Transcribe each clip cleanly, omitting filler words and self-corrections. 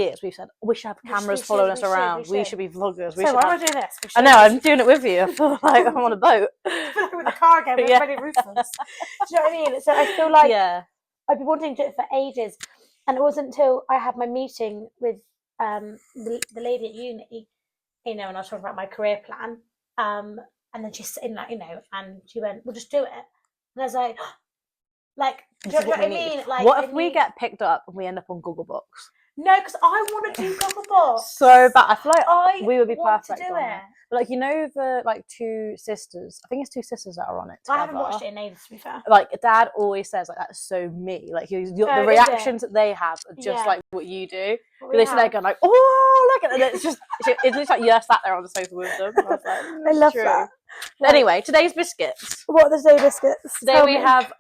years we've said we should have cameras following us around. We should be vloggers. So why am I doing this? I know, I'm doing it with you. I feel like I'm on a boat. With a car again, we're ready ruthless. Do you know what I mean? So I feel like I've been wanting to do it for ages, and it wasn't until I had my meeting with the lady at uni, you know, and I was talking about my career plan, and then she's sitting like, you know, and she went, "We'll just do it," and I was like, do you know what I mean? Like, what if we get picked up and we end up on Googlebox? No, because I want to do Gogglebox. So bad. I feel like we would be perfect to do on it. it. But like, you know, the like two sisters. I think it's two sisters that are on it together. I haven't watched it in ages, to be fair. Like, Dad always says like that's so me. Like the reactions that they have are just like what you do. They sit there going like, oh, look at it. And it's just it looks like you're sat there on the sofa with them. I was like, I love that. Right. Anyway, today's biscuits. What are the day biscuits? Today we have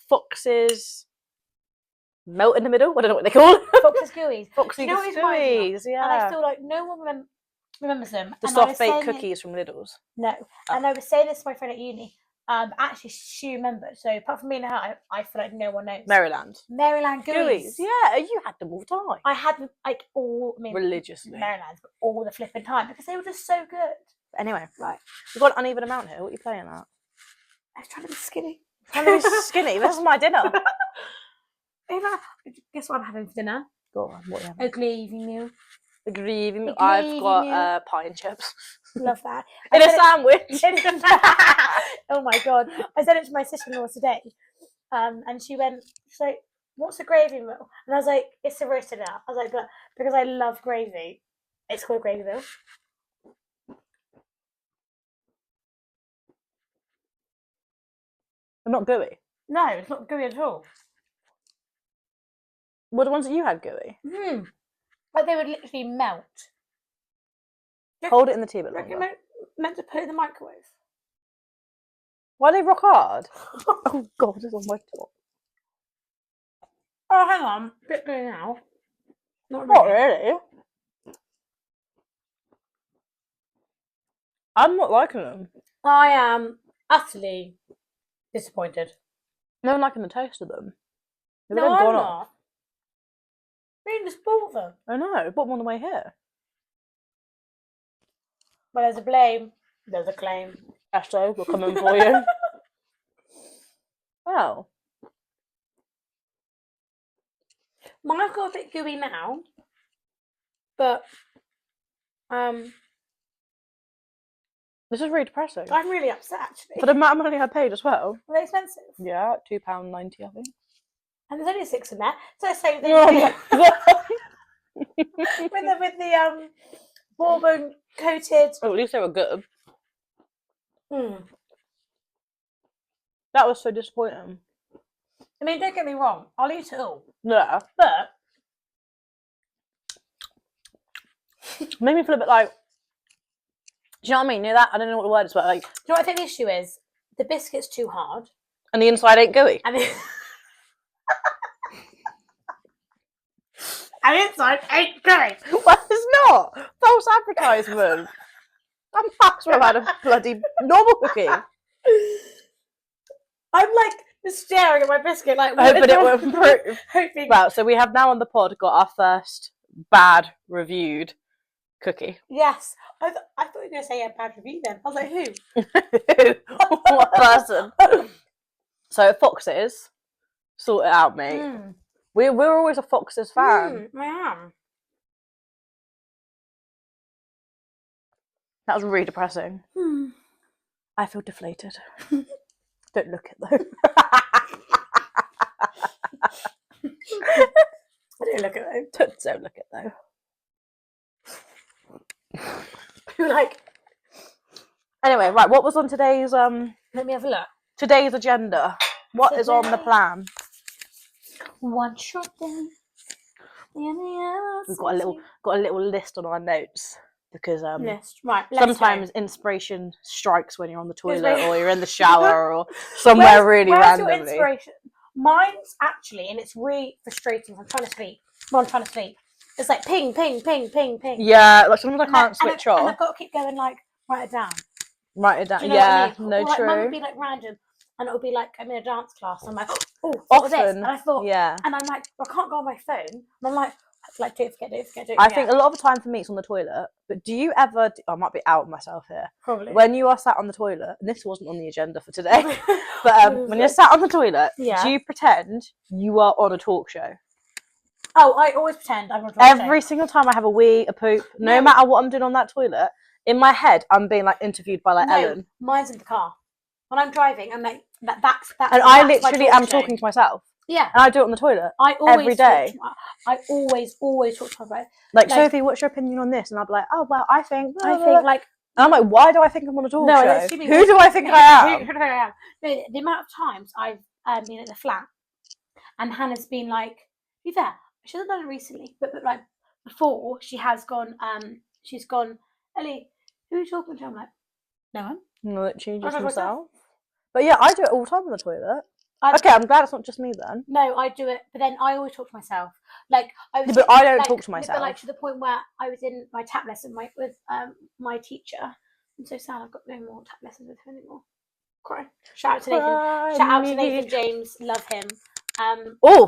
Fox's melt in the middle. I don't know what they call it. Fox's gooeyes. Fox's gooeyes, yeah. And I feel like no one remembers them. The soft baked cookies from Lidl's. No. Oh. And I was saying this to my friend at uni. Actually, she remembered. So apart from me and her, I feel like no one knows. Maryland gooeyes. Yeah, you had them all the time. I had them like religiously. Maryland's, but all the flipping time because they were just so good. Anyway, right. We've got an uneven amount here. What are you playing at? I was trying to be skinny. Skinny? This is my dinner. Guess what I'm having for dinner? Go on, what are you having? A gravy meal. A gravy meal. I've got pie and chips. Love that. In a sandwich. Oh my god. I said it to my sister-in-law today. And she's like, what's a gravy meal? And I was like, it's a roasted dinner. I was like, but because I love gravy, it's called a gravy meal. They're not gooey. No, it's not gooey at all. Were the ones that you had gooey? Like they would literally melt. Hold it in the tea a bit longer. Meant to put it in the microwave. Why are they rock hard? Oh god, it's on my top. Oh, hang on. A bit gooey now. Not really. I'm not liking them. I am utterly disappointed. No one liking the taste of them. No, I'm not. We just bought them. I know, I bought them on the way here. Well, there's a blame. There's a claim. Astro, we're coming for you. Oh. Mine's got a bit gooey now. But, this is really depressing. I'm really upset, actually. For the amount of money I paid as well. Are they expensive? Yeah, £2.90, I think. And there's only 6 in there. So it's the same thing. with the bourbon coated. Oh, at least they were good. Mm. That was so disappointing. I mean, don't get me wrong. I'll eat it all. Yeah. But made me feel a bit like, do you know what I mean? You know that? I don't know what the word is, but like. Do you know what I think the issue is? The biscuit's too hard. And the inside ain't gooey. And and inside ain't gooey. Well, it's not. False advertisement. I'm perhaps well had a bloody normal cookie. I'm like just staring at my biscuit like. Hoping it will improve. Hoping. Well, so we have now on the pod got our first bad reviewed cookie. Yes, I thought you were going to say a bad review then. I was like, who? What person? So Fox's, sort it out, mate. Mm. We're always a Fox's fan. I am. That was really depressing. I feel deflated. Don't look at though. I don't look at though. Don't look at though. You're like. Anyway, right. What was on today's Let me have a look. Today's agenda? What is on the plan? One shot then. We've got a little list on our notes because list. Right, sometimes inspiration strikes when you're on the toilet or you're in the shower or somewhere really randomly. Where's your inspiration? Mine's actually, and it's really frustrating. I'm trying to sleep. Well, I'm trying to sleep. It's like ping, ping, ping, ping, ping. Yeah, like sometimes I can't switch off. And I've got to keep going like, write it down. Write it down. Do you know yeah, what I mean? no, or, true. Mine would be like random, and it would be like I'm in a dance class. And I'm like, oh, often, this? And I thought, yeah. And I'm like, I can't go on my phone. And I'm like, like, don't forget. I think a lot of the time for me it's on the toilet. But do you ever? I might be out myself here. Probably. When you are sat on the toilet, and this wasn't on the agenda for today, but when you're sat on the toilet, do you pretend you are on a talk show? Oh, I always pretend I'm on a talk show. Every single time I have a wee, a poop, no matter what I'm doing on that toilet, in my head I'm being like interviewed by like Ellen. Mine's in the car. When I'm driving, I'm like that's and I literally am talking to myself. Yeah. And I do it on the toilet. Every day. I always talk to myself. Like, Sophie, what's your opinion on this? And I'll be like, oh, well, I think like... And I'm like, why do I think I'm on a talk show? Who do I think I am? Who do I am? No, the amount of times I've been at the flat and Hannah's been like, be fair, she hasn't done it recently, but like before she has gone, she's gone, Ellie, who are you talking to? I'm like, no one. No, she just herself. But yeah, I do it all the time on the toilet. Okay, I'm glad it's not just me then. No, I do it, but then I always talk to myself. Like I was, but I don't talk to myself. But like to the point where I was in my tap lesson with my teacher. I'm so sad I've got no more tap lessons with him anymore. Cry. Shout out to Nathan. Shout out to Nathan James. Love him.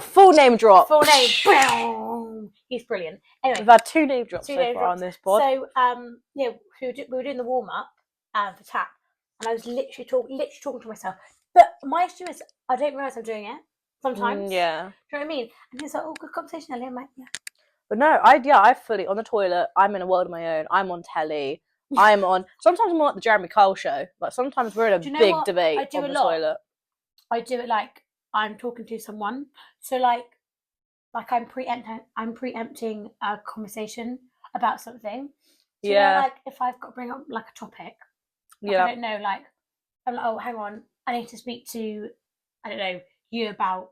Full name drop. Full name. Boom. He's brilliant. Anyway, we've had 2 name drops so far on this pod. So we were doing the warm up for tap, and I was literally talking to myself. But my issue is I don't realise I'm doing it sometimes. Yeah. Do you know what I mean? And he's like, oh, good conversation, Ellie. I'm like, yeah. But no, I fully on the toilet. I'm in a world of my own. I'm on telly. Sometimes I'm on the Jeremy Kyle show. Like sometimes we're in a big debate on the toilet. I do it like I'm talking to someone. So like I'm preempting a conversation about something. So you know, like if I've got to bring up like a topic, like, I don't know, like I'm like, oh, hang on, I need to speak to, I don't know, you about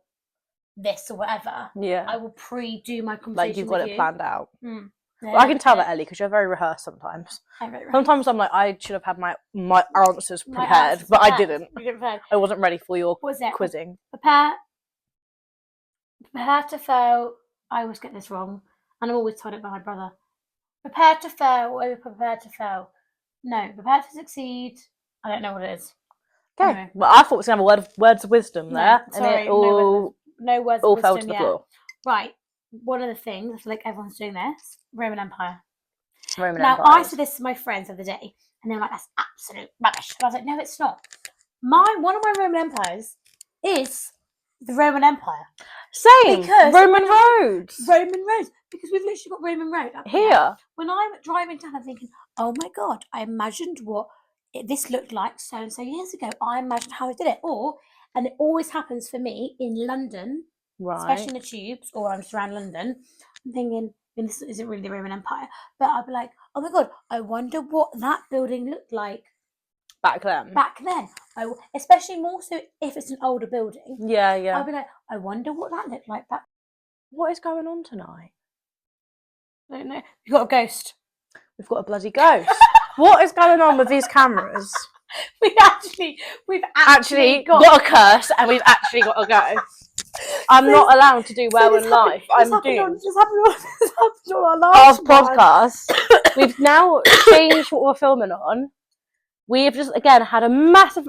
this or whatever. Yeah. I will pre-do my conversation. Like you've got it planned out. Mm. Well, I can tell that, Ellie, because you're very rehearsed sometimes. Sometimes I'm like, I should have had my answers prepared, but I didn't. You didn't prepare. I wasn't ready for your quizzing. Prepare to fail. I always get this wrong, and I'm always told it by my brother. Prepare to fail or prepare to fail. No, prepare to succeed. I don't know what it is. Okay. Anyway. Well, I thought it was going to have words of wisdom there. No, sorry, and it all, no words all of wisdom fell to the floor. Right. One of the things, I feel like everyone's doing this, Roman Empire. Roman now, Empires. I said this to my friends the other day, and they were like, that's absolute rubbish. And I was like, no, it's not. One of my Roman empires is the Roman Empire. Same. Because Roman roads. Because we've literally got Roman road up here. When I'm driving down, I'm thinking, oh my God, I imagined what this looked like so-and-so years ago. I imagined how I did it. And it always happens for me in London, especially in the tubes, or I'm just around London, I'm thinking, this isn't really the Roman Empire, but I'll be like, oh my God, I wonder what that building looked like back then. Especially more so if it's an older building. Yeah. I'll be like, I wonder what that looked like back. What is going on tonight? I don't know. We've got a ghost. We've got a bloody ghost. What is going on with these cameras? We've actually got a curse, and we've actually got a ghost. I'm not allowed to do well in life. I'm doomed. This happened on our last podcast. We've now changed what we're filming on. We have just again had a massive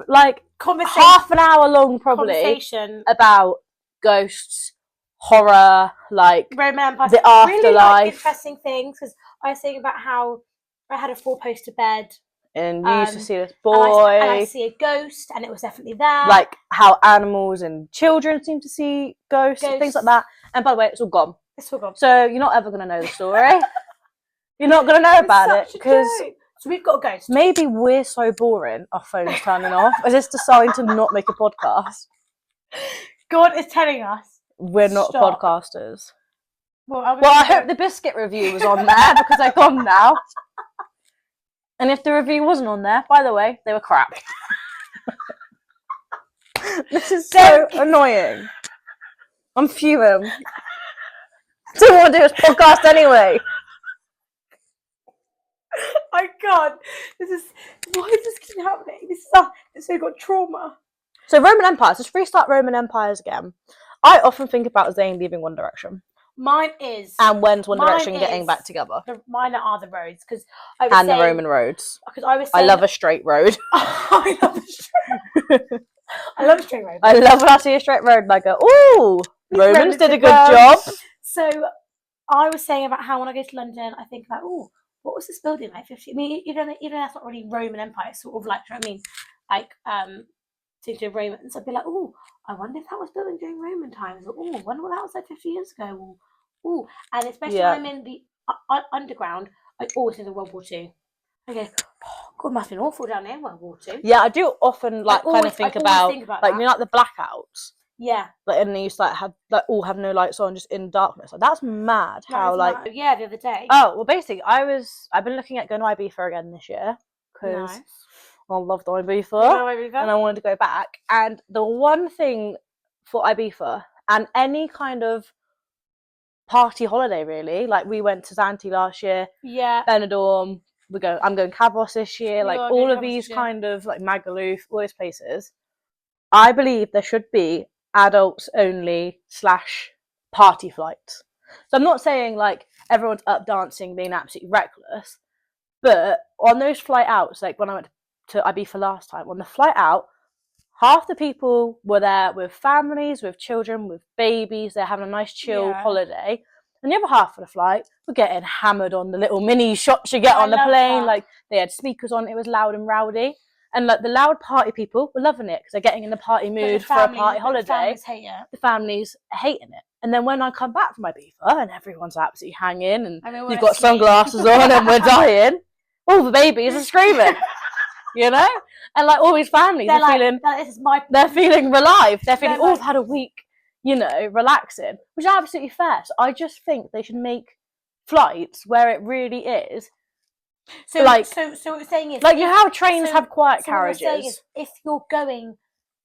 conversation, half an hour long probably about ghosts, horror, Roman Empire, the afterlife, really interesting things. Because I was saying about how I had a 4-poster bed. And you used to see this boy. And I see a ghost, and it was definitely there. Like how animals and children seem to see ghosts. And things like that. And by the way, it's all gone. So you're not ever going to know the story. You're not going to know about it. Because so we've got a ghost. Maybe we're so boring, our phone's turning off. Is this deciding to not make a podcast? God is telling us. We're not podcasters. Well, I hope the biscuit review was on there because they're gone now. And if the review wasn't on there, by the way, they were crap. This is so annoying. I'm fuming. I don't want to do this podcast anyway. My God, why is this keep happening? This has got trauma. So Roman Empires, let's restart Roman Empires again. I often think about Zayn leaving One Direction. Mine is. And when's One Direction getting back together? Mine are the roads because the Roman roads. Because I was saying, I love a straight road. I love a straight road. I love when I see a straight road and I go, ooh, Romans did a good job. So I was saying about how when I go to London, I think about, oh, what was this building like 50? I mean, even that's not really Roman Empire, it's sort of like, do you know what I mean? Like, thinking of Romans, I'd be like, oh, I wonder if that was built during Roman times. Or, oh, I wonder what that was like 50 years ago. Or, and especially when I'm in the underground, I always think of World War II. I go, oh, God, it must have been awful down there in World War II. Yeah, I do often think about like, you know, like the blackouts. Yeah. Like, and they used to all have no lights on, just in darkness. Like, that's mad. How like the other day. Oh well, basically, I've been looking at going to Ibiza again this year because I loved Ibiza and I wanted to go back. And the one thing for Ibiza and any kind of party holiday, really, like we went to Zante last year, Benidorm. I'm going Cabos this year. Like all of these kind of like Magaluf, all these places. I believe there should be adults only / party flights. So I'm not saying like everyone's up dancing, being absolutely reckless, but on those flight outs, like when I went to Ibiza last time, on the flight out, half the people were there with families, with children, with babies. They're having a nice chill holiday. And the other half of the flight were getting hammered on the little mini shots you get on the plane. That. Like they had speakers on, it was loud and rowdy. And like the loud party people were loving it because they're getting in the party mood for a party holiday. The families hate it. The families hating it. And then when I come back from Ibiza and everyone's absolutely hanging and you've got sunglasses on and we're dying, all the babies are screaming, you know? And like all these families are feeling, they're feeling relived. They're feeling, I've had a week, you know, relaxing, which is absolutely fair. So I just think they should make flights where it really is. So what you're saying is, like you know how trains have quiet carriages. What you're saying is, if you're going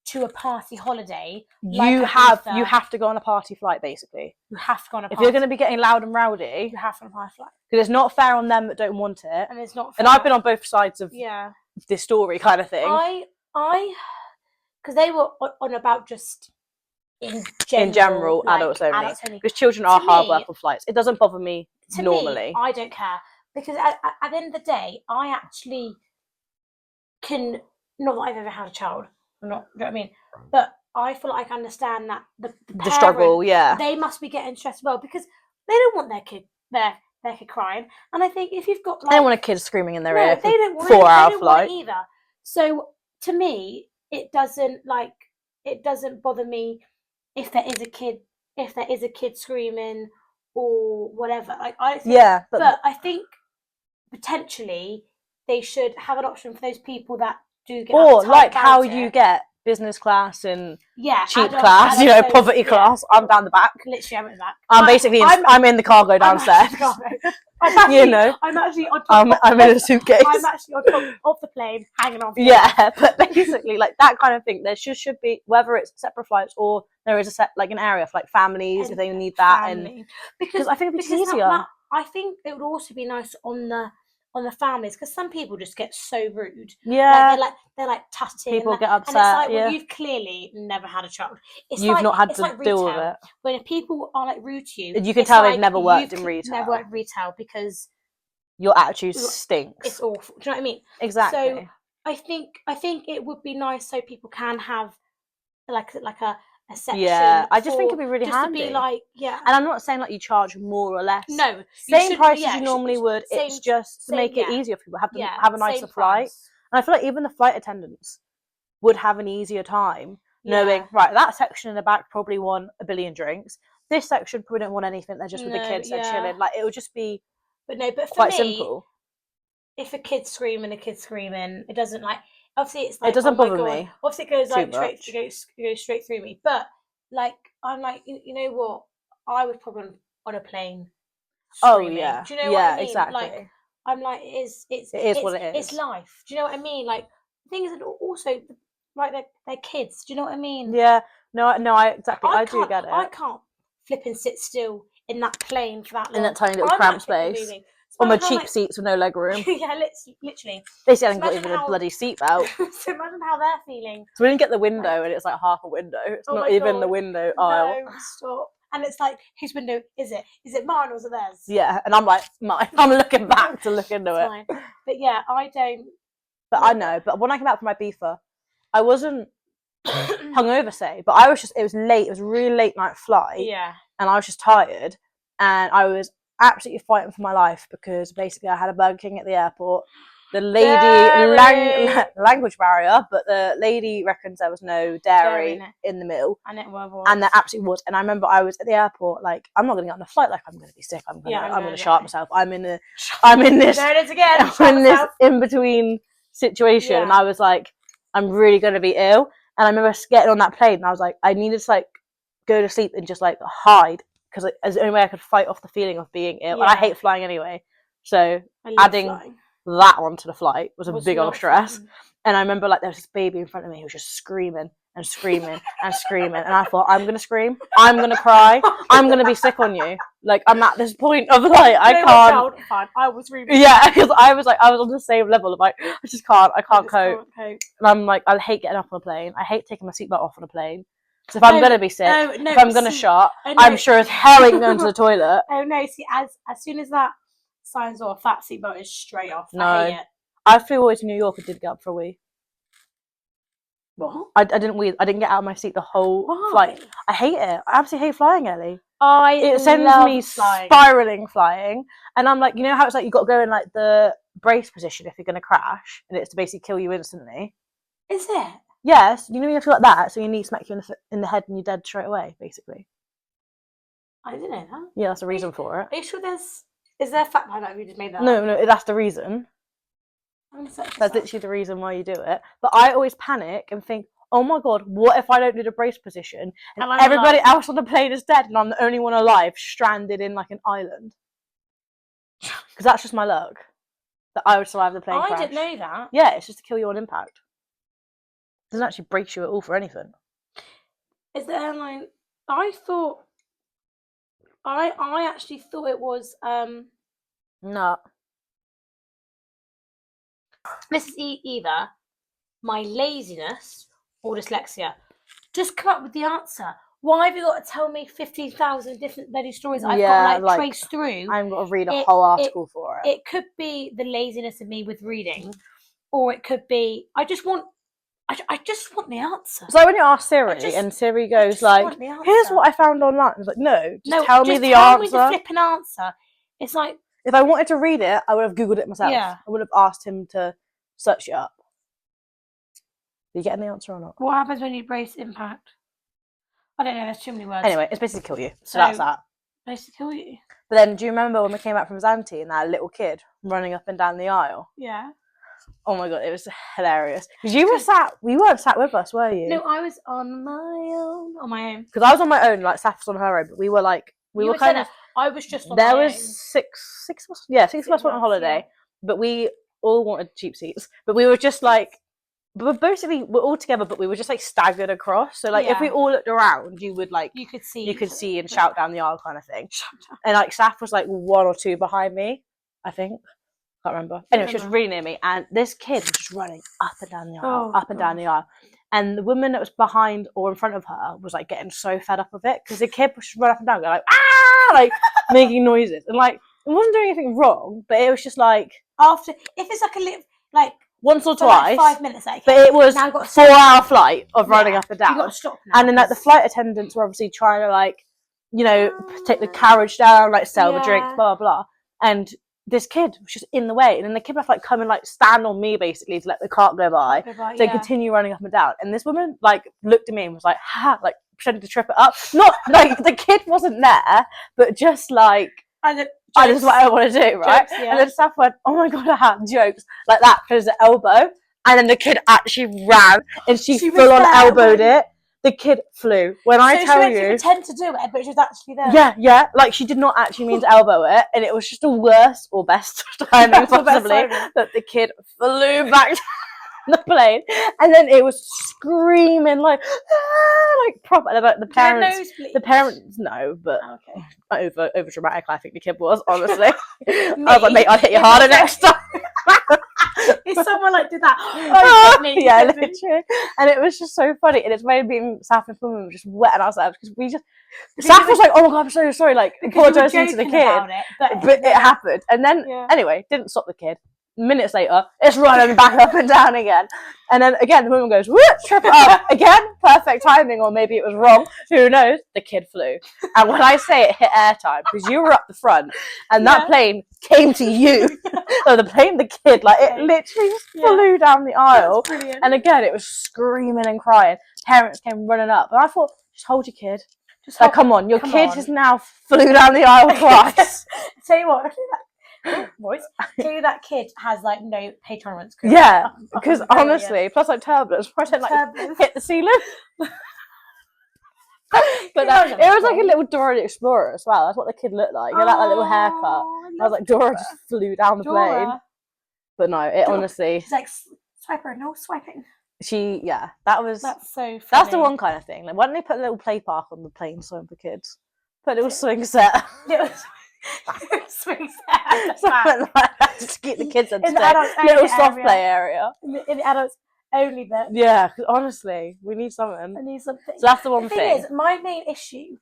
to a party holiday, you have to go on a party flight. Basically, you have to go on a party. If you're going to be getting loud and rowdy, you have to go on a party flight because it's not fair on them that don't want it, and it's not fair. And I've been on both sides of this story, kind of thing. Because they were on about just in general adults only. Because children are hard work on flights. It doesn't bother me normally. I don't care. Because at the end of the day, I actually can, not that I've ever had a child, do you know what I mean? But I feel like I understand that the struggle, they must be getting stressed as well because they don't want their kid crying. And I think if you've got like... They don't want a kid screaming in their ear for a 4-hour flight. Either. So to me, it doesn't bother me if there is a kid screaming or whatever. Like I think, but I think potentially they should have an option for those people that do get like how you get business class and cheap class, poverty class. I'm down the back. Literally, I'm in the back. I'm in the cargo downstairs. I'm actually on top. I'm in a suitcase. I'm actually on top of the plane, hanging on. Yeah, but basically, like that kind of thing. There should be, whether it's separate flights or there is an area for like families if they need that, and because I think it's easier. I think it would also be nice on the families because some people just get so rude. Yeah, they're like tutting. People get upset. And it's like, well, you've clearly never had a child. You've not had to deal with it. When if people are like rude to you, you can tell they've never worked in retail. Never worked in retail because your attitude stinks. It's awful. Do you know what I mean? Exactly. So I think it would be nice so people can have like a section. Yeah, I just think it'd be really handy. To be like, and I'm not saying like you charge more or less. No, same price as you normally would. It's just to make it easier for people have a nicer flight. And I feel like even the flight attendants would have an easier time knowing, right, that section in the back probably want a billion drinks. This section probably don't want anything. They're just with the kids. They're chilling. Like it would just be. But for quite me, simple. If a kid's screaming, it doesn't like. Obviously, it's like, it doesn't bother me. Obviously, it goes like straight through me. But like, I'm like, you know what? I would probably on a plane. Screaming. Oh yeah, do you know what I mean? Exactly. Like, I'm like, it is what it is. It's life. Do you know what I mean? Like, the thing is, that also like they're kids. Do you know what I mean? Yeah. No, I exactly. I do get it. I can't flip and sit still in that plane for that long. In that tiny little cramped space. On my cheap seats with no leg room. Yeah, literally. They still haven't got even a bloody seatbelt. So imagine how they're feeling. So we didn't get the window, and it's like half a window. It's not even the window aisle. No, stop. And it's like, whose window is it? Is it mine or is it theirs? Yeah, and I'm like, mine. I'm looking back to look into it. Fine. But yeah, I don't. But I know. But when I came back from Ibiza, I wasn't hungover, say, but it was late. It was a really late night flight. Yeah. And I was just tired. And I was absolutely fighting for my life because basically I had a Burger King at the airport. The lady language barrier, but the lady reckons there was no dairy in the middle, and it was. And there absolutely was. And I remember I was at the airport, like, I'm not going to get on the flight, like, I'm going to be sick. I'm going to shart myself. I'm in this there it is again. I'm in this in between situation, and I was like, I'm really going to be ill. And I remember getting on that plane, and I was like, I needed to like go to sleep and just like hide because it was the only way I could fight off the feeling of being ill. And I hate flying anyway, so adding that onto the flight was a big old stress. Fun. And I remember like there was this baby in front of me who was just screaming and screaming and screaming, and I thought, I'm gonna scream, I'm gonna cry, I'm gonna be sick on you. Like, I'm at this point of like I can't. I was really because I was on the same level of like I can't cope. And I'm like, I hate getting off on a plane. I hate taking my seatbelt off on a plane. So if I'm gonna be sick, if I'm gonna shart, I'm sure as hell ain't going to the toilet. Oh no! See, as soon as that signs off, that seatbelt is straight off. No, I hate it. I flew away to New York and did get up for a wee. What? I didn't wee. I didn't get out of my seat the whole flight. I hate it. I absolutely hate flying, Ellie. It sends me spiraling flying, and I'm like, you know how it's like you got to go in like the brace position if you're gonna crash, and it's to basically kill you instantly. Is it? Yes, you know you have to like that, so your knee smack you in the head and you're dead straight away, basically. I didn't know that. Yeah, that's the reason for it. Are you sure is there a fact behind that? You just made that? No, that's the reason. That's literally the reason why you do it. But I always panic and think, oh my god, what if I don't do the brace position and everybody else on the plane is dead and I'm the only one alive, stranded in like an island? Because that's just my luck that I would survive the plane crash. I didn't know that. Yeah, it's just to kill you on impact. It doesn't actually brace you at all for anything. Is the airline? I actually thought it was. No. This is either my laziness or dyslexia. Just come up with the answer. Why have you got to tell me 15,000 different bloody stories I've got to like trace through? I've got to read a whole article for it. It could be the laziness of me with reading, or it could be I just want the answer. So when you ask Siri, and Siri goes like, "Here's what I found online," I was like, "No, just tell me the answer." Tell me the flipping answer. It's like if I wanted to read it, I would have Googled it myself. Yeah. I would have asked him to search it up. Are you getting the answer or not? What happens when you brace impact? I don't know. There's too many words. Anyway, it's basically kill you. So that's that. Basically kill you. But then, do you remember when we came back from Zante and that little kid running up and down the aisle? Yeah. Oh my god, it was hilarious. Because we weren't sat with us, were you? No, I was on my own. Because I was on my own, like Saf was on her own, but we were like, I was just on there my was own. six of us. Yeah, six of us went on holiday, but we all wanted cheap seats. But we were just like, we're all together, but we were just like staggered across. So like, if we all looked around, you would like, you could see and shout down the aisle kind of thing. And like Saf was like one or two behind me, I think. Can't remember. Anyway, she was really near me, and this kid was just running up and down the aisle, down the aisle. And the woman that was behind or in front of her was like getting so fed up of it because the kid was just running up and down, going like ah, like making noises, and like it wasn't doing anything wrong, but it was just like after if it's like a little like once or twice, like 5 minutes, but it was a 4-hour flight of running up and down. You got to stop now, and then like the flight attendants were obviously trying to like take the carriage down, like sell the drinks, blah blah blah, and this kid was just in the way, and then the kid would have to like come and like stand on me basically to let the cart go by, so continue running up and down. And this woman like looked at me and was like, "Ha!" like pretending to trip it up. Not like the kid wasn't there, but just like this is what I want to do, right? Jokes, and then Saf went, "Oh my god, I have jokes like that," because the elbow, and then the kid actually ran and she full on elbowed it. The kid flew. When I tell you, she pretend to do it, but she was actually there. Yeah. Like she did not actually mean to elbow it, and it was just the worst or best timing possibly that the kid flew back to the plane, and then it was screaming like proper. Like the parents no, but over dramatic. I think the kid was honestly. I was like, mate, I'll hit you harder next time. If someone like did that, yeah, literally, and it was just so funny, and it's made being Saf and Finn were just wetting ourselves because we just Saf was like, "Oh my god, I'm so sorry," like apologising to the kid, but it happened, and then anyway, didn't stop the kid. minutes later, it's running back up and down again. And then again, the woman goes, whoop, trip it up again. Perfect timing, or maybe it was wrong. Who knows? The kid flew. And when I say it hit airtime, because you were up the front, and that plane came to you. So the plane, the kid, like it literally just flew down the aisle. And again, it was screaming and crying. Parents came running up, and I thought, just hold your kid. Just like, come on, your kid has now flew down the aisle twice. Tell you what. Voice. Tell you that kid has like no pay tolerance. Yeah, because honestly, plus like turbulence, I said like hit the ceiling. But it was like a little Dora the Explorer as well. That's what the kid looked like. He had that little haircut. I was like, Dora just flew down the plane. But no, it honestly. She's like, swiper, no swiping. That's so funny. That's the one kind of thing. Like, why don't they put a little play park on the plane so for kids? Put a little swing set. Swing set. Something like that, just to keep the kids entertained. Little soft play area. In the adults only bit. Yeah, because honestly, we need something. I need something. So that's the one thing. The thing is, my main issue,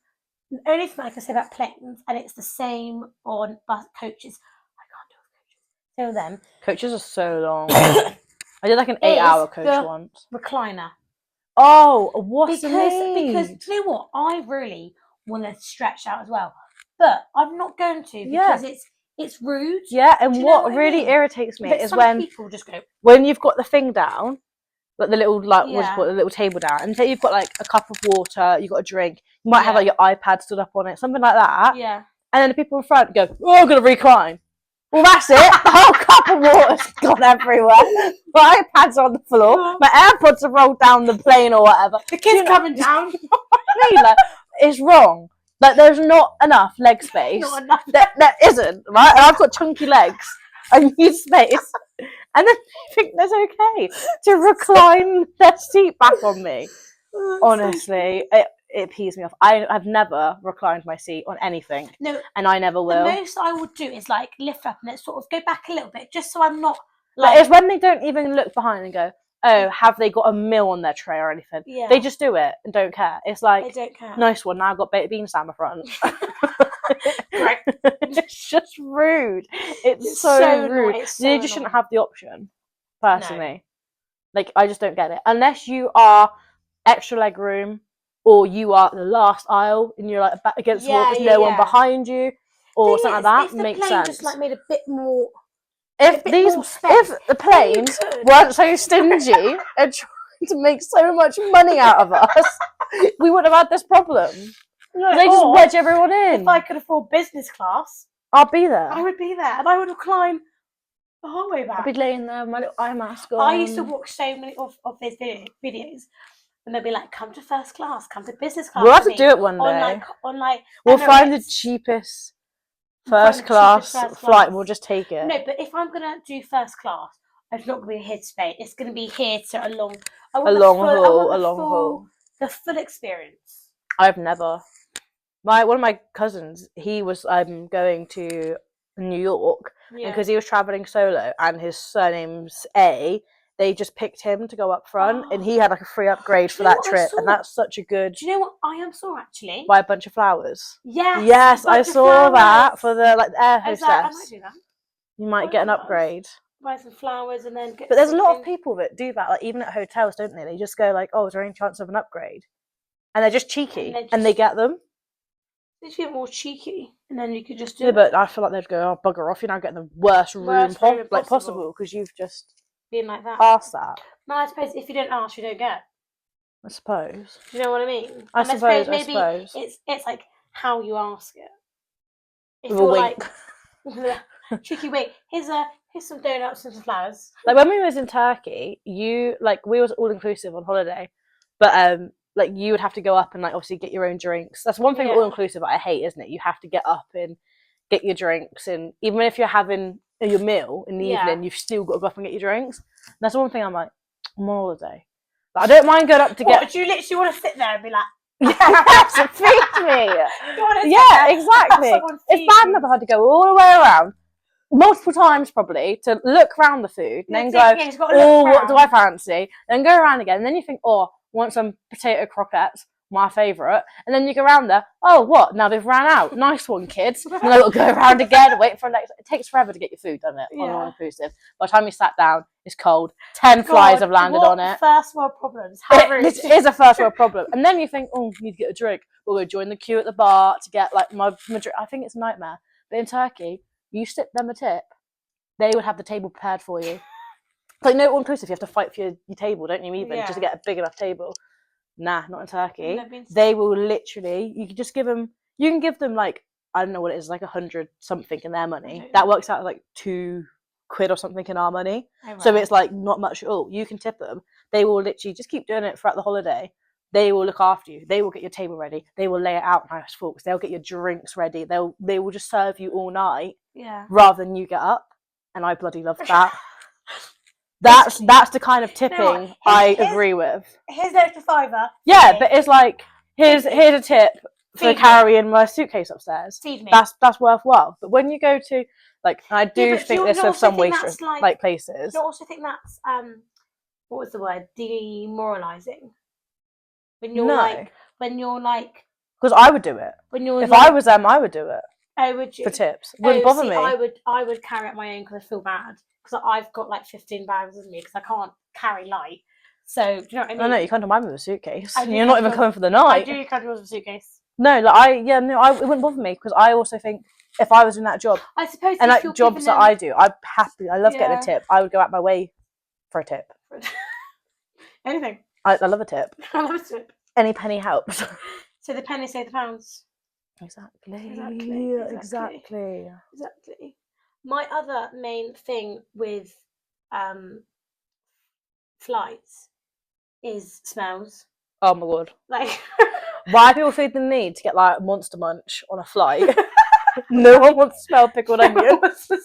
the only thing I can say about planes, and it's the same on bus coaches. I can't do coaches. Them. Coaches are so long. I did like an 8-hour coach once. Recliner. Oh, what's the name? Because do you know what? I really want to stretch out as well. But I'm not going to because it's rude. Yeah, and what really irritates me is when people just go when you've got the thing down, like the little what do you call it, the little table down, and say you've got like a cup of water, you've got a drink, you might have like your iPad stood up on it, something like that. Yeah. And then the people in front go, "Oh, I'm gonna recline." Well, that's it. The whole cup of water's gone everywhere. My iPad's on the floor. My AirPods have rolled down the plane or whatever. The kid's coming down. Like, it's wrong. Like, there's not enough leg space. Not enough. There isn't, right? And I've got chunky legs. I need space. And then I think that's okay to recline their seat back on me. Honestly, it pees me off. I've never reclined my seat on anything. No. And I never will. The most I would do is, like, lift up and then sort of go back a little bit, just so I'm not... Like, it's when they don't even look behind and go, oh, have they got a meal on their tray or anything? Yeah. They just do it and don't care. It's like, they don't care. Nice one, now I've got baked beans down the front. Right. It's just rude. It's so rude. They just shouldn't have the option, personally. No. Like, I just don't get it. Unless you are extra leg room, or you are the last aisle and you're like back against the wall with no one behind you, or something like that, makes sense. Just like made a bit more... If the planes weren't so stingy and trying to make so much money out of us, we wouldn't have had this problem. No, they just wedge everyone in. If I could afford business class, I'd be there. I would be there, and I would recline the whole way back. I'd be laying there with my little eye mask on. I used to watch so many of those videos, and they'd be like, "Come to first class, come to business class." We'll have to do it one day. We'll find the cheapest first class flight. We'll just take it. No, but if I'm gonna do first class, it's not gonna be here to stay. It's gonna be here to a long haul. The full experience. I've never. One of my cousins, he was going to New York because he was traveling solo, and his surname's A. They just picked him to go up front, and he had like a free upgrade for that trip, and that's such a good. Do you know what I saw actually? Buy a bunch of flowers. Yes. Yes, I saw that for the air hostess. I might do that. You might get an upgrade. Buy some flowers and then get. But there's a lot of people that do that, like even at hotels, don't they? They just go like, "Oh, is there any chance of an upgrade?" And they're just cheeky, and they get them. They should get more cheeky, and then you could just do. Yeah, but I feel like they'd go, "Oh, bugger off! You're now getting the worst room possible because you've just." Being like that. Ask that. No, I suppose if you don't ask, you don't get. I suppose. Do you know what I mean? I suppose. It's like how you ask it. If with a wink. Like cheeky wink. Here's some donuts and some flowers. Like when we was in Turkey, we was all inclusive on holiday, but like you would have to go up and like obviously get your own drinks. That's one thing all inclusive I hate, isn't it? You have to get up and get your drinks, and even if you're having your meal in the evening, you've still got to go up and get your drinks. And that's one thing I'm like, I'm on holiday. But I don't mind going up to get. Do you literally want to sit there and be like, yes, feed me? Yeah, exactly. It's bad enough I had to go all the way around multiple times probably to look around the food and then go, oh, what do I fancy? Then go around again, and then you think, oh, want some potato croquettes, my favourite. And then you go around there, oh, what? Now they've ran out. Nice one, kids. And then it'll go around again, wait for next. It takes forever to get your food, doesn't it? On all inclusive. By the time you sat down, it's cold. 10 flies have landed on it. First world problems. It is a first world problem. And then you think, oh, you need to get a drink. We'll go join the queue at the bar to get like my drink. I think it's a nightmare. But in Turkey, you tip them a tip, they would have the table prepared for you. Like, no, all inclusive, you have to fight for your table, don't you, even, just to get a big enough table. Nah, not in Turkey. They will literally, you can give them like, I don't know what it is, like 100 something in their money. That works out like £2 or something in our money. Oh, right. So it's like not much at all. You can tip them. They will literally just keep doing it throughout the holiday. They will look after you. They will get your table ready. They will lay it out nice forks. They'll get your drinks ready. They will just serve you all night. Yeah. Rather than you get up. And I bloody love that. That's the kind of tipping I agree with. Here's an extra £5. Yeah, but it's like here's a tip for carrying my suitcase upstairs. Feed me. That's worthwhile. But when you go to like, I do think this of some waitress like places. I also think that's what was the word? Demoralising. When you're like, because I would do it. If I was them, I would do it. Oh, would you? For tips, wouldn't bother me. I would carry up my own because I feel bad because I've got like 15 bags with me because I can't carry light. So do you know what I mean? No, you can't do mine with a suitcase. You're not even coming for the night. I do come with a suitcase. No, it wouldn't bother me because I also think if I was in that job, I suppose, and like jobs that I do, I love getting a tip. I would go out my way for a tip. Anything. I love a tip. I love a tip. Any penny helps. So the penny save the pounds. Exactly. My other main thing with flights is smells. Oh my god. Like, why people feel the need to get like Monster Munch on a flight? No one wants to smell pickled onions. The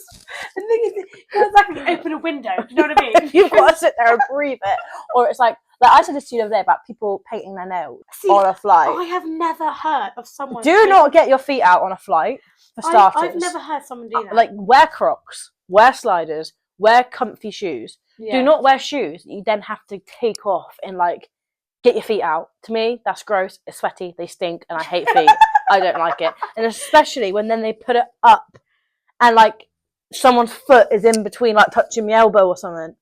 thing is, it's like open a window. Do you know what I mean? You've got to sit there and breathe it. Or it's like I said this to you the other day about people painting their nails on a flight. I have never heard of someone. Do not get your feet out on a flight, for starters. I've never heard someone do that. Like, wear Crocs, wear sliders, wear comfy shoes. Yeah. Do not wear shoes that you then have to take off and like get your feet out. To me, that's gross. It's sweaty. They stink, and I hate feet. I don't like it. And especially when then they put it up and like someone's foot is in between, like touching my elbow or something.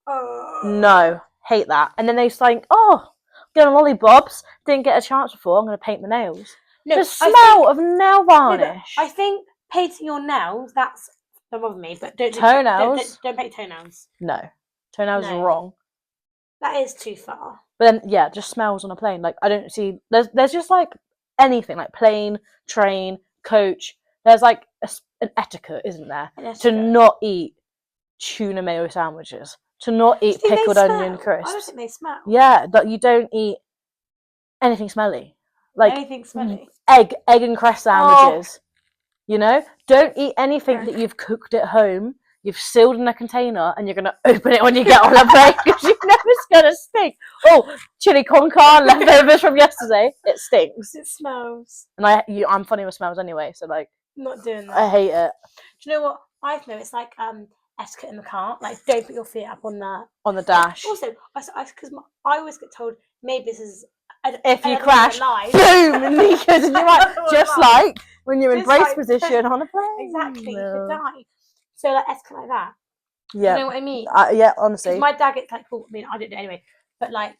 No, hate that. And then they think, oh, going on lollipops, didn't get a chance before, I'm going to paint my nails. No, the smell of nail varnish. I think painting your nails, that's don't bother me, but don't paint toenails. No, toenails are wrong. That is too far. But then, yeah, just smells on a plane. Like, I don't see. There's just like anything, like plane, train, coach. There's like an etiquette, isn't there, to not eat tuna mayo sandwiches, to not eat pickled onion crisps. I don't think they smell. Yeah, that you don't eat anything smelly. Like anything smelly. Egg and cress sandwiches. You know, don't eat anything that you've cooked at home. You've sealed in a container and you're going to open it when you get on a plane because you know it's going to stink. Oh, chili con carne leftovers from yesterday. It stinks. It smells. And I'm funny with smells anyway, so like. Not doing that. I hate it. Do you know what? I've noticed like etiquette in the car. Like, don't put your feet up on the dash. Also, because I always get told maybe this is. If you crash, boom, and you're right. Just like when you're in brace position on a plane. Exactly, you could die. So like etiquette like that. Yeah. You know what I mean? Yeah, honestly. My dad gets like, I mean, I don't do it anyway, but like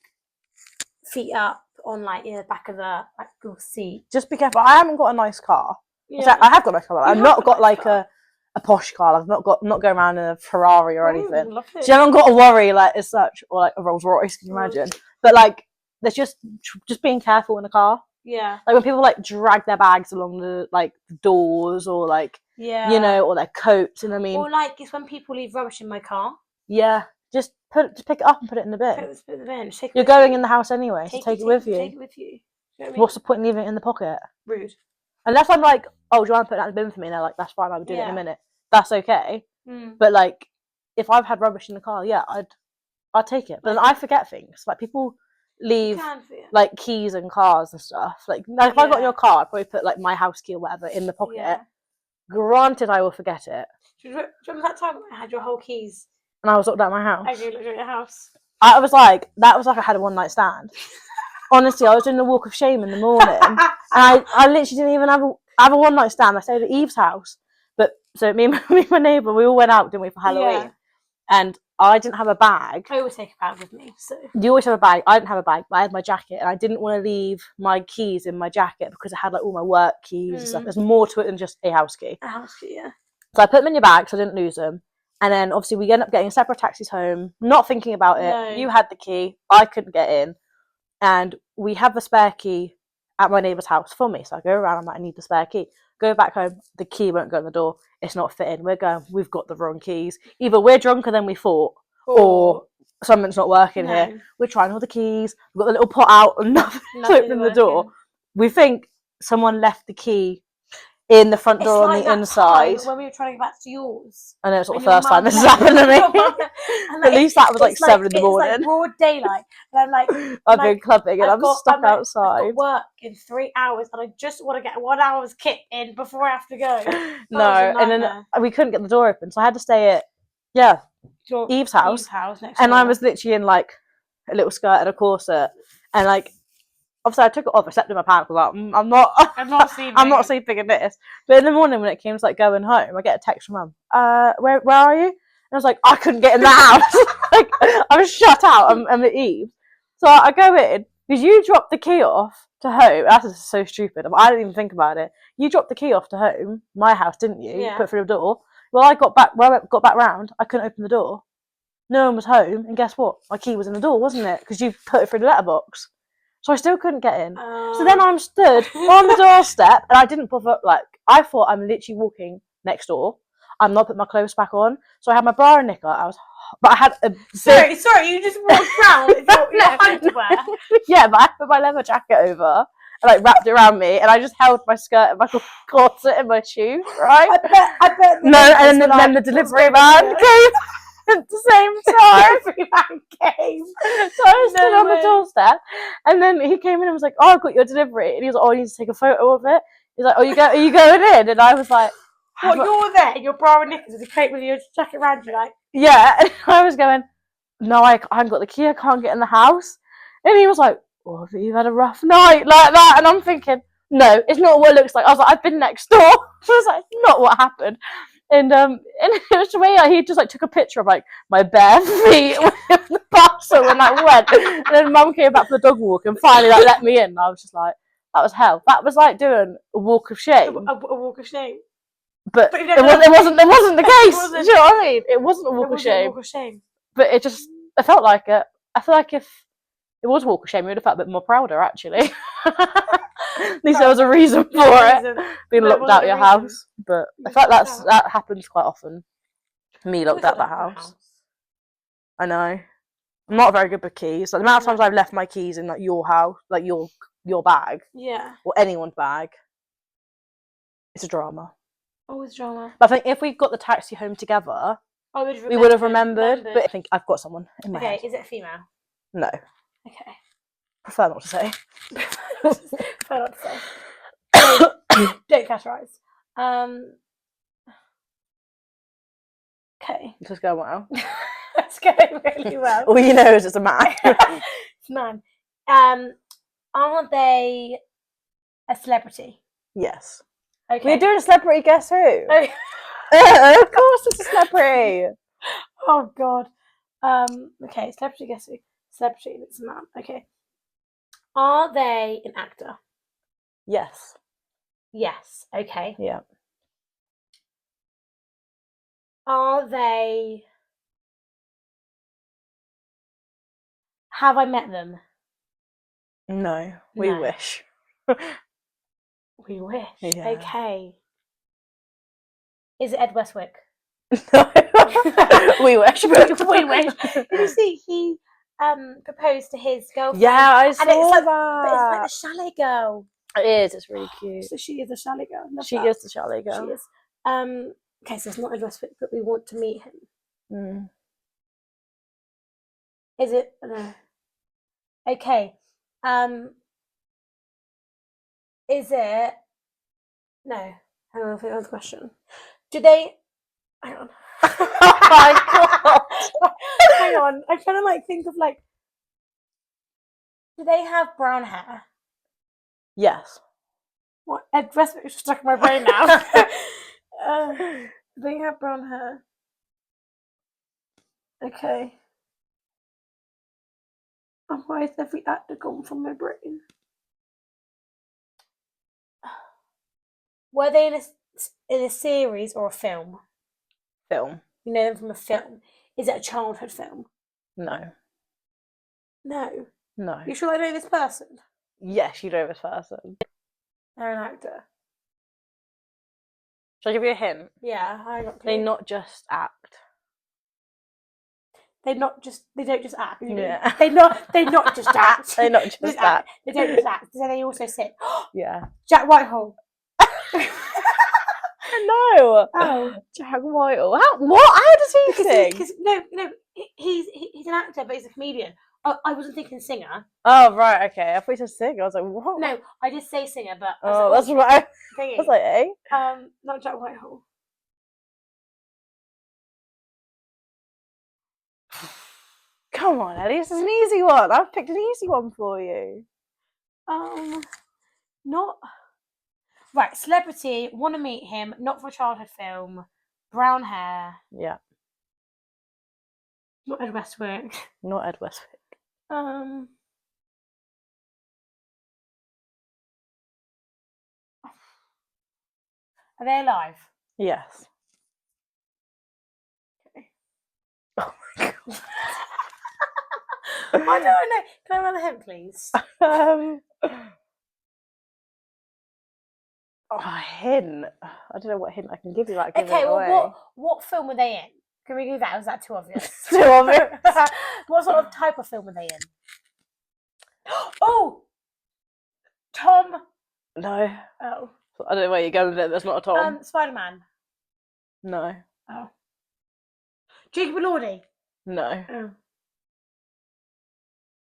feet up on like the back of the your seat. Just be careful. I haven't got a nice car. Yeah. I have got a nice car. I've not got like a posh car. I've not going around in a Ferrari or anything. So you haven't got to worry like as such, or like a Rolls Royce. Can you imagine? But like, there's just being careful in the car. Yeah. Like when people like drag their bags along the like doors or like. Yeah. You know, or their coats, and I mean. Or like it's when people leave rubbish in my car. Yeah, just pick it up and put it in the bin. Put it in the bin. You're going in the house anyway, so take it with you. Take it with you. You know what I mean? What's the point in leaving it in the pocket? Rude. Unless I'm like, oh, do you want to put that in the bin for me? And they're like, that's fine, I'll do it in a minute. That's okay. But like, if I've had rubbish in the car, yeah, I'd take it. But then I forget things. Like people leave like keys and cars and stuff. Like if I got in your car, I'd probably put like my house key or whatever in the pocket. Yeah. Granted, I will forget it. Do you remember that time when I had your whole keys? And I was locked out of my house. I looked at your house. I was like, that was like I had a one-night stand. Honestly, I was doing the walk of shame in the morning, and I literally didn't even have a one night stand. I stayed at Eve's house, but so me and my neighbour, we all went out, didn't we, for Halloween? And I didn't have a bag. I always take a bag with me. So you always have a bag. I didn't have a bag, but I had my jacket, and I didn't want to leave my keys in my jacket because I had like all my work keys and stuff. There's more to it than just a house key. A house key, yeah. So I put them in your bag so I didn't lose them. And then obviously we end up getting separate taxis home, not thinking about it. No. You had the key, I couldn't get in. And we have the spare key at my neighbour's house for me. So I go around, I'm like, I need the spare key. Go back home, the key won't go in the door. It's not fitting. We're going, we've got the wrong keys. Either we're drunker than we thought, or something's not working here. We're trying all the keys. We've got the little pot out and nothing to open the door. We think someone left the key in the front door on the inside. When we were trying to go back to yours. I know it's not the first time this has happened to me. At least that was like 7 in the morning. It's like broad daylight. And I'm like, I've been clubbing and I'm stuck outside. I've got work in 3 hours and I just want to get 1 hour's kit in before I have to go. No, and then we couldn't get the door open, so I had to stay at Eve's house. And I was literally in like a little skirt and a corset, and like obviously I took it off, I slept in my pants, like I'm not sleeping in this. But in the morning when it came to like going home, I get a text from Mum. Where are you? And I was like, I couldn't get in the house. Like I was shut out. I'm at Eve. So I go in because you dropped the key off to home. That's so stupid. I didn't even think about it. You dropped the key off to home, my house, didn't you? Yeah. You put it through the door. Well, I got back round, I couldn't open the door. No one was home, and guess what? My key was in the door, wasn't it? Because you put it through the letterbox. So I still couldn't get in. So then I'm stood on the doorstep, and I didn't bother. Like I thought I'm literally walking next door. I'm not putting my clothes back on. So I had my bra and knicker. But I had a sorry, you just walked round in your underwear. Yeah, but I put my leather jacket over and like wrapped it around me, and I just held my skirt and my corset in my shoes, right? I bet. And then the delivery man came at the same time. Delivery man came. So I stood on the doorstep, and then he came in and was like, "Oh, I've got your delivery," and he was like, "Oh, you need to take a photo of it." He's like, "Oh, are you going in?" And I was like, "What? You're there in your bra and knickers with a coat with your jacket around you, like?" Yeah, and I was going, "No, I haven't got the key. I can't get in the house." And he was like, "Oh, but you've had a rough night like that." And I'm thinking, "No, it's not what it looks like." I was like, "I've been next door." I was like, "Not what happened." And it was the way he just like took a picture of like my bare feet with the parcel when I went. And then Mum came back for the dog walk and finally like let me in. And I was just like, that was hell. That was like doing a walk of shame. A walk of shame. But it wasn't the case. Do you know what I mean? It wasn't a walk of shame. But it felt like it. I feel like if it was a walk of shame, we would have felt a bit more prouder actually. At least there was a reason for it. Being locked out your house. But I feel like that happens quite often. Me locked out the house. I know. I'm not very good with keys. Like the amount of times I've left my keys in like your house, like your bag. Yeah. Or anyone's bag. It's a drama. Always drama. But I think if we got the taxi home together, we would have remembered. But I think I've got someone in my head. Okay, is it a female? No. Okay. Prefer not to say. Prefer not to say. Don't categorize. Okay. This is going well. It's going really well. All you know is it's a man. It's a man. Are they a celebrity? Yes. Okay. We're doing a celebrity guess who? Okay. Of course it's a celebrity. Oh god. Okay, celebrity guess who? Celebrity, it's a man. Okay. Are they an actor? Yes. Yes. Okay. Yeah. Are they... Have I met them? No. We wish. We wish. Yeah. Okay. Is it Ed Westwick? No. We wish. We wish. Did you see he proposed to his girlfriend? Yeah, I saw that. But it's like the chalet girl. It is. It's really cute. So she is a chalet girl. She is the chalet girl. She is. Okay, so it's not Ed Westwick, but we want to meet him. Is it? No. Okay. Is it? No. Hang on, I think that's a question. Do they? Hang on. Oh my god. Hang on. I'm trying to like think of like. Do they have brown hair? Yes. What? Ed Westwick's just stuck in my brain now. They have brown hair. Okay. And why is every actor gone from my brain? Were they in a series or a film? Film. You know them from a film. Is it a childhood film? No. No. No. You sure I know this person? Yes, you know this person. They're an actor. Shall I give you a hint? Yeah, I got. They not just act. They don't just act. Yeah. They not just act. They not just act. They don't just act. So they also sing. Yeah. Jack Whitehall. No. Oh, Jack Whitehall. What? How does he sing? No, he's an actor, but he's a comedian. I wasn't thinking singer. Oh right, okay. I thought you said singer. I was like, what? No, I did say singer, but that's what I was like, eh? Not Jack Whitehall. Come on, Ellie. This is an easy one. I've picked an easy one for you. Not right. Celebrity. Want to meet him? Not for a childhood film. Brown hair. Yeah. Not Ed Westwick. Not Ed Westwick. Are they alive? Yes. Okay. Oh my god. I don't know. Can I have another hint, please? A hint. I don't know what hint I can give you. Like, Okay. Well, what film were they in? Can we do that? Was that too obvious? Too obvious. What sort of type of film were they in? Oh, Tom. No. Oh. I don't know where you're going with it. That's not a Tom. Spider-Man. No. Oh. Jacob Elordi. No. Oh.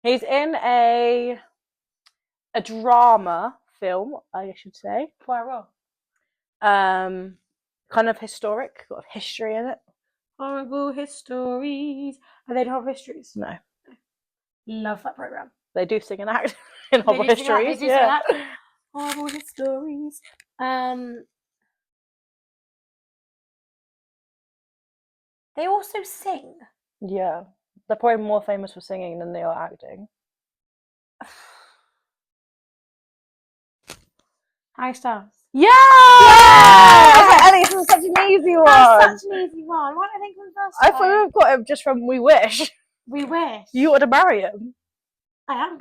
He's in a drama film, I should say. Poirot. Kind of historic, got history in it. Horrible histories. Are they horrible histories? No. Love that program. They do sing and act in horrible histories. They do sing and act. Horrible histories. They also sing. Yeah. They're probably more famous for singing than they are acting. Harry Styles. Yeah! Yeah! Ellie, this is such an easy one. That's such an easy one. Why don't I think of the first I thought we got him just from We Wish. We Wish. You ought to marry him. I am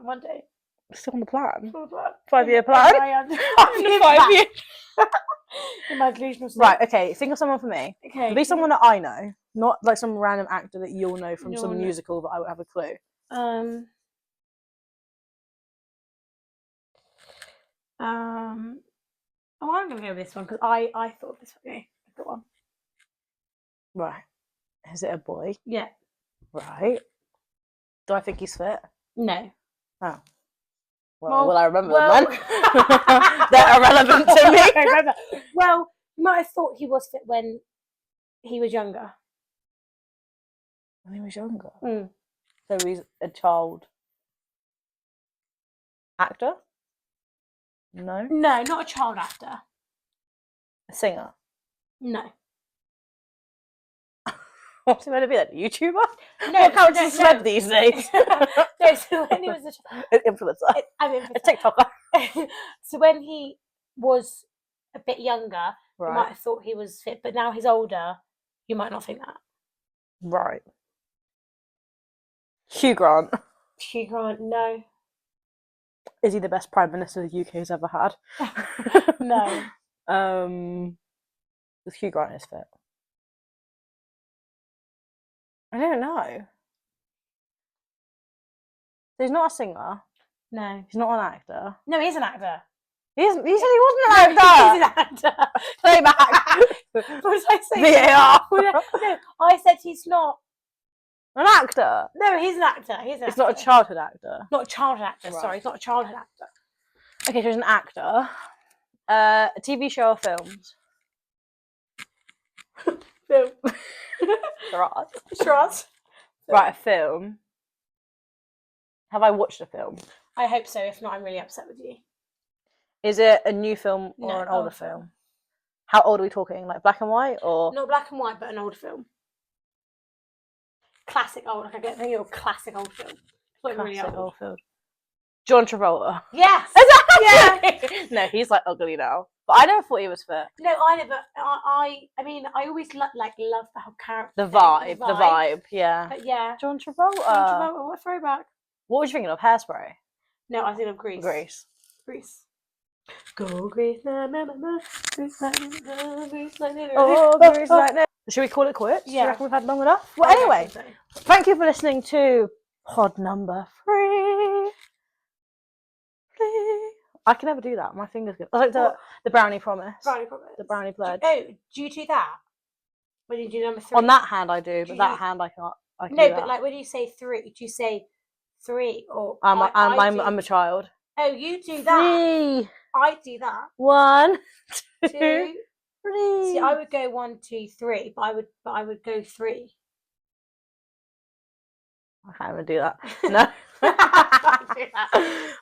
one day. Still on the plan. 5-year plan. 5 years. In my delusional state. Right, okay, think of someone for me. Okay. Be someone that I know, not like some random actor that you'll know from some musical that I would have a clue. Oh, I'm gonna go with this one because I thought of this one. Okay, I've got one. Right. Is it a boy? Yeah. Right. Do I think he's fit? No. Oh. Well, I remember them then. They're irrelevant to me. Well, you might have thought he was fit when he was younger. When he was younger? Mm. So he's a child actor? No? No, not a child actor. A singer? No. What's he going to be, like a YouTuber? No, what counts as celeb these days? No, so when he was an influencer. A TikToker. So when he was a bit younger, right. You might have thought he was fit, but now he's older, you might not think that. Right. Hugh Grant. Hugh Grant, no. Is he the best Prime Minister the UK has ever had? No. Hugh Grant is fit. I don't know. So he's not a singer. No. He's not an actor. No, he is an actor. He said he wasn't an actor. He's an actor. Play back. What did I say? VAR. No, I said he's not an actor. No, he's an actor. It's not a childhood actor. Not a childhood actor. Right. Sorry, he's not a childhood actor. Okay, so he's an actor. A TV show or films? Film. Shiraz. Shiraz. Right, a film. Have I watched a film? I hope so. If not, I'm really upset with you. Is it a new film or an older film? How old are we talking? Like black and white or? Not black and white, but an older film. Classic old. Like I get thinking of classic old film. Classic really old film. John Travolta. Yes. Yeah. No, he's like ugly now. But I never thought he was fit. No, I never. I mean, I always love the whole character. The vibe. Yeah. But yeah. John Travolta. What a throwback. What was you thinking of? Hairspray? No, I think of Grease. Go Grease, na na na na. Grease lightning, Grease lightning. Oh, Grease lightning. Should we call it quits? Yeah. Do you reckon we've had long enough? Well, anyway, thank you for listening to pod number 3. I can never do that. My finger's good. I like the brownie promise. The brownie pledge. Oh, do you do that? When you do number 3? On that hand I do, but that hand I can't. I can no, do but that. like when you say 3, do you say 3 or? I'm a child. Oh, you do that. 3. I do that. 1, 2, 2, 3. See, I would go 1, 2, 3, but I would go 3. I can't even do that. No.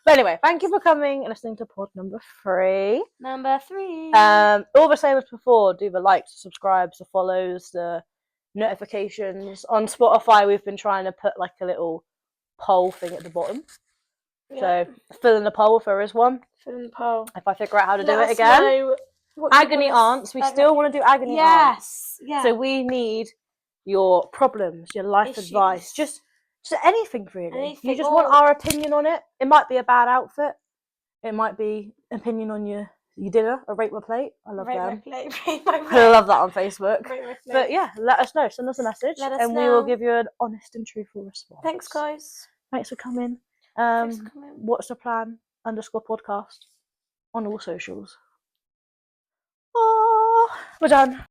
But anyway, thank you for coming and listening to pod number 3. Number 3. All the same as before. Do the likes, subscribes, the follows, the notifications. On Spotify, we've been trying to put like a little poll thing at the bottom. Yeah. So fill in the poll if there is one. Fill in the poll. If I figure out how to do it again. Agony aunts. We still want to do agony aunts. Yes. Yeah. So we need your problems, your life advice, just anything really. Anything. You just want our opinion on it. It might be a bad outfit. It might be opinion on your dinner, a rate my plate. I love them. Rate my plate. I love that on Facebook. Rate my plate. But yeah, let us know. Send us a message, and we will give you an honest and truthful response. Thanks, guys. Thanks for coming. What's the plan? _podcast on all socials. Oh, we're done.